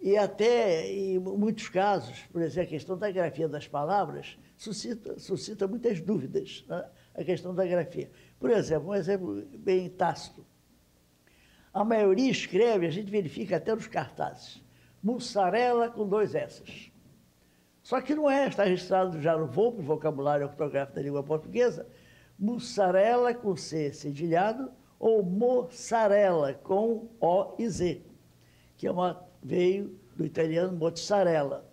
E até, em muitos casos, por exemplo, a questão da grafia das palavras suscita muitas dúvidas, né? A questão da grafia. Por exemplo, um exemplo bem tácito. A maioria escreve, a gente verifica até nos cartazes, mussarela com 2 S's. Só que não é, está registrado já no VOP, Vocabulário Ortográfico da Língua Portuguesa, mussarela com C cedilhado ou mozzarella com O e Z, que veio do italiano mozzarella.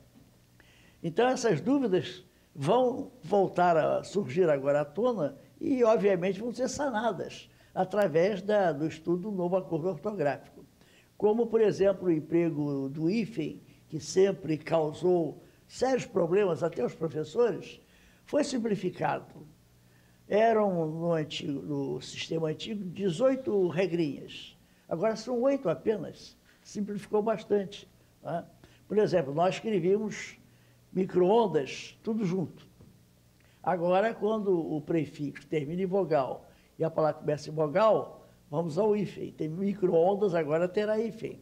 Então, essas dúvidas vão voltar a surgir agora à tona e, obviamente, vão ser sanadas através do estudo do novo acordo ortográfico. Como, por exemplo, o emprego do hífen, que sempre causou sérios problemas até aos professores, foi simplificado. Eram, no sistema antigo, 18 regrinhas. Agora são 8 apenas. Simplificou bastante, né? Por exemplo, nós escrevíamos micro-ondas, tudo junto. Agora, quando o prefixo termina em vogal e a palavra começa em vogal, vamos ao hífen. Tem micro-ondas, agora terá hífen.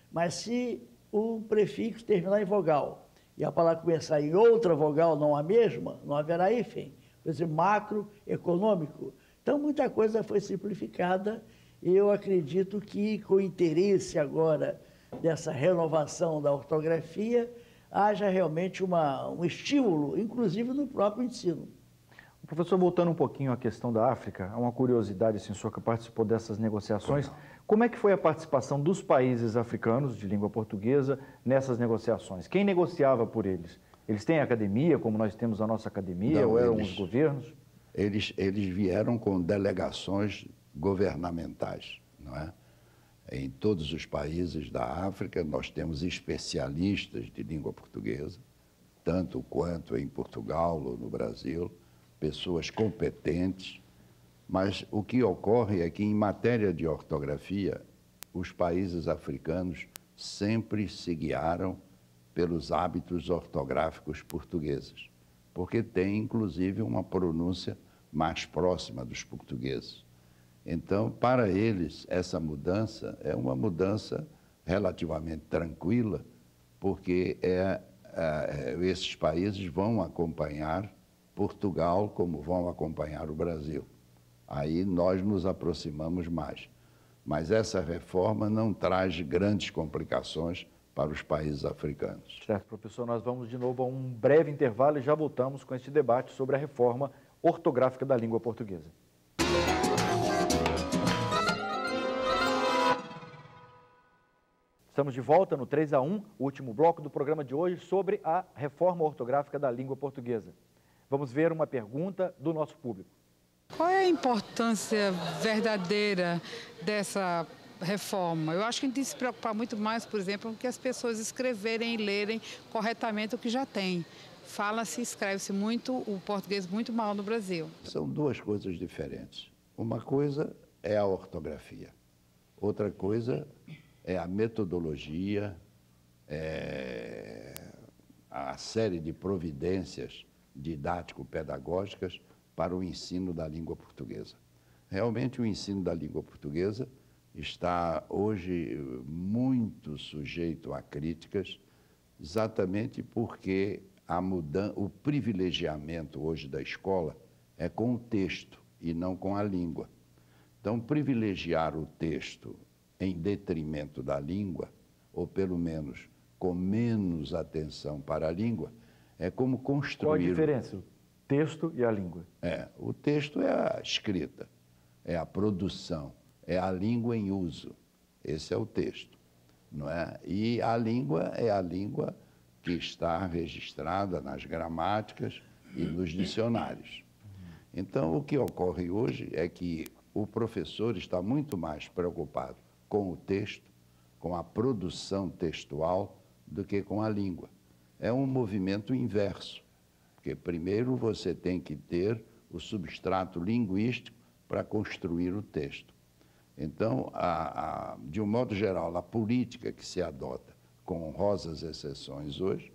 Mas se o prefixo terminar em vogal e a palavra começar em outra vogal, não a mesma, não haverá hífen. Por exemplo, macroeconômico. Então, muita coisa foi simplificada e eu acredito que, com o interesse agora dessa renovação da ortografia, haja realmente um estímulo, inclusive no próprio ensino. Professor, voltando um pouquinho à questão da África, há uma curiosidade, assim, o senhor que participou dessas negociações, como é que foi a participação dos países africanos de língua portuguesa nessas negociações? Quem negociava por eles? Eles têm academia, como nós temos a nossa academia, ou eram os governos? Eles vieram com delegações governamentais, não é? Em todos os países da África, nós temos especialistas de língua portuguesa, tanto quanto em Portugal ou no Brasil, pessoas competentes, mas o que ocorre é que, em matéria de ortografia, os países africanos sempre se guiaram pelos hábitos ortográficos portugueses, porque tem, inclusive, uma pronúncia mais próxima dos portugueses. Então, para eles, essa mudança é uma mudança relativamente tranquila, porque esses países vão acompanhar Portugal como vão acompanhar o Brasil. Aí nós nos aproximamos mais. Mas essa reforma não traz grandes complicações para os países africanos. Certo, professor, nós vamos de novo a um breve intervalo e já voltamos com este debate sobre a reforma ortográfica da língua portuguesa. Estamos de volta no 3 a 1, o último bloco do programa de hoje sobre a reforma ortográfica da língua portuguesa. Vamos ver uma pergunta do nosso público. Qual é a importância verdadeira dessa reforma? Eu acho que a gente tem que se preocupar muito mais, por exemplo, com que as pessoas escreverem e lerem corretamente o que já tem. Fala-se, escreve-se muito o português muito mal no Brasil. São duas coisas diferentes. Uma coisa é a ortografia, outra coisa é a metodologia, a série de providências didático-pedagógicas para o ensino da língua portuguesa. Realmente, o ensino da língua portuguesa está hoje muito sujeito a críticas, exatamente porque o privilegiamento hoje da escola é com o texto e não com a língua. Então, privilegiar o texto em detrimento da língua, ou pelo menos com menos atenção para a língua, é como construir... Qual a diferença? O texto e a língua? O texto é a escrita, é a produção, é a língua em uso. Esse é o texto, não é? E a língua é a língua que está registrada nas gramáticas e nos dicionários. Então, o que ocorre hoje é que o professor está muito mais preocupado com o texto, com a produção textual, do que com a língua. É um movimento inverso, porque primeiro você tem que ter o substrato linguístico para construir o texto. Então, de um modo geral, a política que se adota, com honrosas exceções hoje,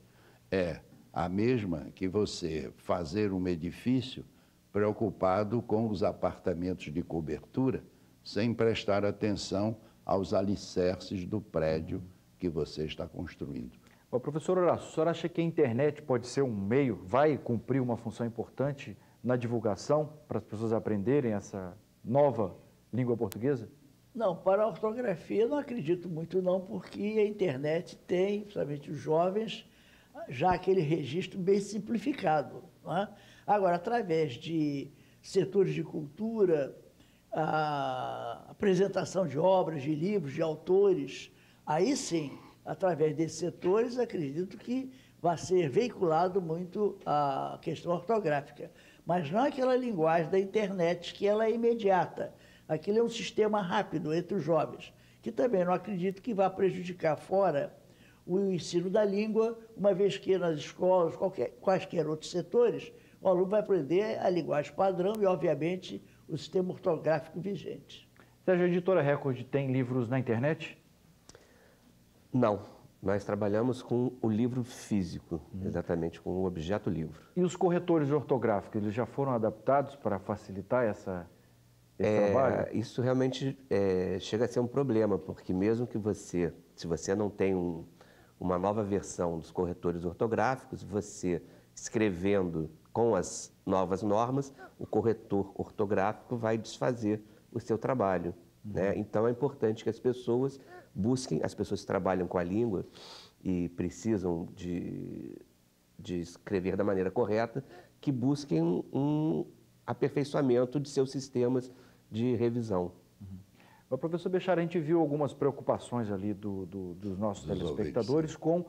é a mesma que você fazer um edifício preocupado com os apartamentos de cobertura, sem prestar atenção aos alicerces do prédio que você está construindo. Ô, professor Horácio, o senhor acha que a internet pode ser um meio, vai cumprir uma função importante na divulgação para as pessoas aprenderem essa nova língua portuguesa? Não, para a ortografia eu não acredito muito não, porque a internet tem, principalmente os jovens, já aquele registro bem simplificado. Não é? Agora, através de setores de cultura, a apresentação de obras, de livros, de autores, aí sim, através desses setores, acredito que vai ser veiculado muito a questão ortográfica. Mas não aquela linguagem da internet que ela é imediata. Aquilo é um sistema rápido entre os jovens, que também não acredito que vá prejudicar fora o ensino da língua, uma vez que nas escolas, quaisquer outros setores, o aluno vai aprender a linguagem padrão e, obviamente, o sistema ortográfico vigente. Sérgio, a Editora Record tem livros na internet? Não, nós trabalhamos com o livro físico, exatamente, com o objeto livro. E os corretores ortográficos, eles já foram adaptados para facilitar esse trabalho? Isso realmente chega a ser um problema, porque mesmo que se você não tem uma nova versão dos corretores ortográficos, você escrevendo com as novas normas, o corretor ortográfico vai desfazer o seu trabalho. Né? Então é importante que as pessoas busquem, as pessoas que trabalham com a língua e precisam de escrever da maneira correta, que busquem um aperfeiçoamento de seus sistemas de revisão. O professor Bechara, a gente viu algumas preocupações ali dos nossos telespectadores com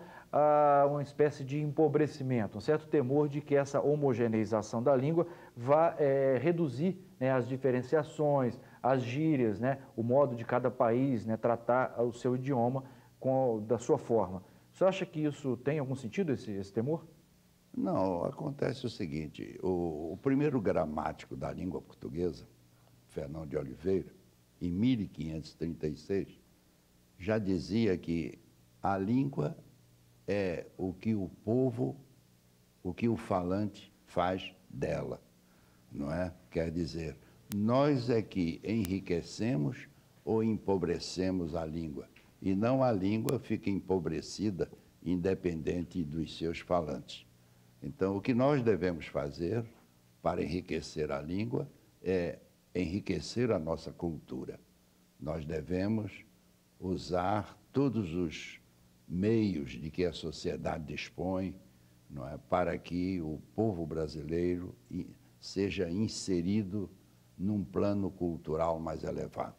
uma espécie de empobrecimento, um certo temor de que essa homogeneização da língua vá reduzir, né, as diferenciações, as gírias, né, o modo de cada país, né, tratar o seu idioma da sua forma. Você acha que isso tem algum sentido, esse temor? Não, acontece o seguinte, o primeiro gramático da língua portuguesa, Fernão de Oliveira, em 1536, já dizia que a língua é o que o povo, o que o falante faz dela, não é? Quer dizer, nós é que enriquecemos ou empobrecemos a língua, e não a língua fica empobrecida, independente dos seus falantes. Então, o que nós devemos fazer para enriquecer a língua é enriquecer a nossa cultura. Nós devemos usar todos os meios de que a sociedade dispõe, não é, para que o povo brasileiro seja inserido num plano cultural mais elevado.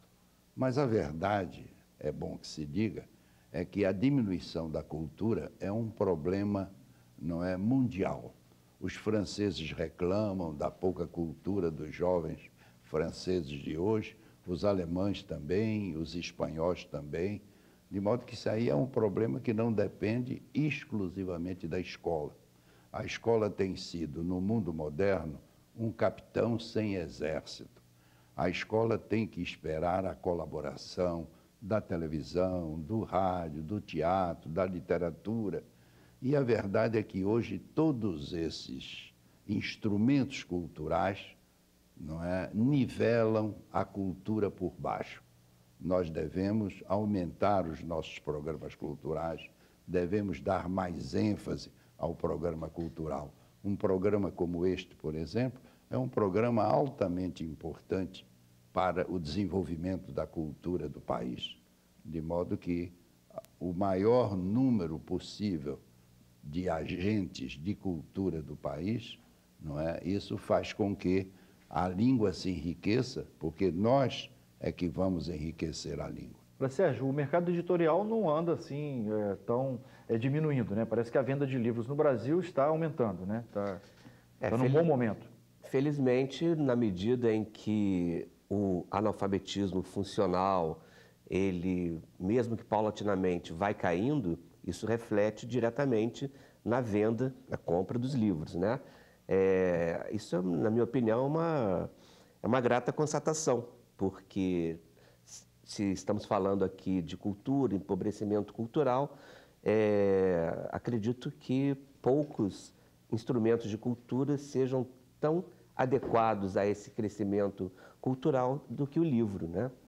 Mas a verdade, é bom que se diga, é que a diminuição da cultura é um problema, não é, mundial. Os franceses reclamam da pouca cultura dos jovens franceses de hoje, os alemães também, os espanhóis também, de modo que isso aí é um problema que não depende exclusivamente da escola. A escola tem sido, no mundo moderno, um capitão sem exército. A escola tem que esperar a colaboração da televisão, do rádio, do teatro, da literatura. E a verdade é que hoje todos esses instrumentos culturais, não é, nivelam a cultura por baixo. Nós devemos aumentar os nossos programas culturais, devemos dar mais ênfase ao programa cultural. Um programa como este, por exemplo, é um programa altamente importante para o desenvolvimento da cultura do país, de modo que o maior número possível de agentes de cultura do país, não é? Isso faz com que a língua se enriqueça, porque nós é que vamos enriquecer a língua. Sérgio, o mercado editorial não anda assim diminuindo, né? Parece que a venda de livros no Brasil está aumentando, né? Está num bom momento. Felizmente, na medida em que o analfabetismo funcional, ele, mesmo que paulatinamente, vai caindo, isso reflete diretamente na venda, na compra dos livros, né? Isso, na minha opinião, é uma grata constatação, porque se estamos falando aqui de cultura, empobrecimento cultural, acredito que poucos instrumentos de cultura sejam tão adequados a esse crescimento cultural do que o livro, né?